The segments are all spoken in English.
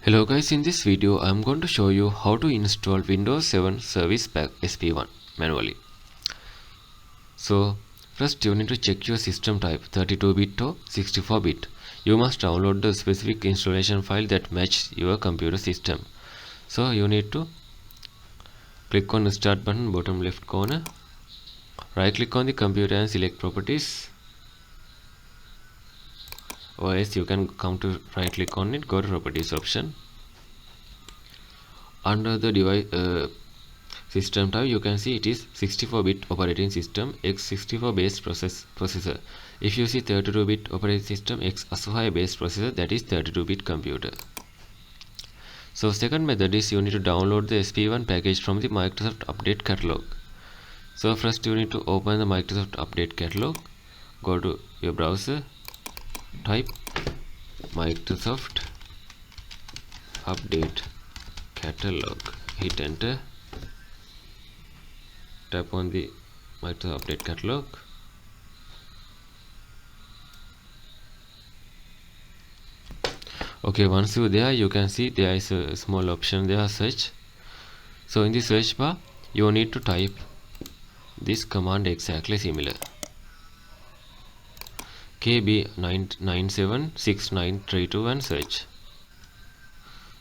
Hello guys, in this video I am going to show you how to install Windows 7 Service Pack SP1 manually. So first you need to check your system type 32-bit or 64-bit. You must download the specific installation file that matches your computer system. So you need to click on the start button bottom left corner, right click on the computer and select properties, or else you can come to right click on it, go to properties option. Under the device system type you can see it is 64-bit operating system x64 based processor. If you see 32-bit operating system x5 based processor, that is 32-bit computer. So second method is you need to download the SP1 package from the Microsoft Update catalog. So first you need to open the Microsoft Update catalog, go to your browser, type Microsoft Update catalog, hit enter, tap on the Microsoft Update catalog. Okay, once you're there, you can see there is a small option there, search. So in the search bar you need to type this command exactly similar, kb9976932 and search.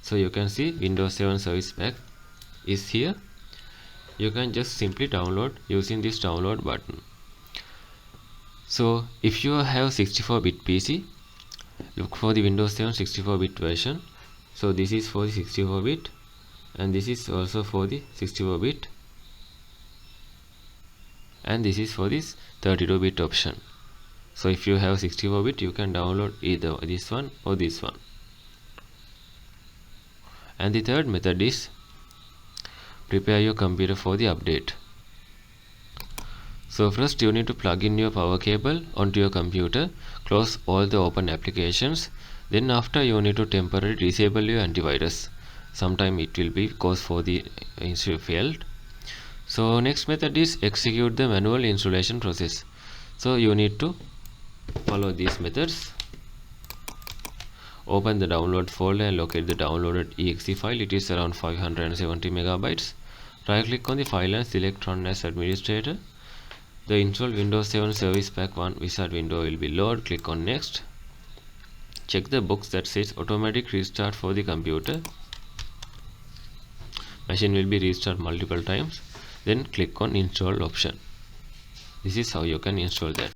So you can see Windows 7 Service Pack is here. You can just simply download using this download button. So if you have 64-bit PC, look for the Windows 7 64-bit version. So this is for the 64-bit and this is also for the 64-bit, and this is for this 32-bit option. So if you have 64-bit, you can download either this one or this one. And the third method is prepare your computer for the update. So first you need to plug in your power cable onto your computer, close all the open applications. Then after you need to temporarily disable your antivirus. Sometime it will be cause for the install failed. So next method is execute the manual installation process. So you need to follow these methods. Open the download folder and locate the downloaded exe file. It is around 570 megabytes. Right click on the file and select Run as administrator. The installed Windows 7 Service Pack 1 wizard window will be loaded. Click on next. Check the box that says automatic restart for the computer. Machine will be restarted multiple times. Then click on install option. This is how you can install that.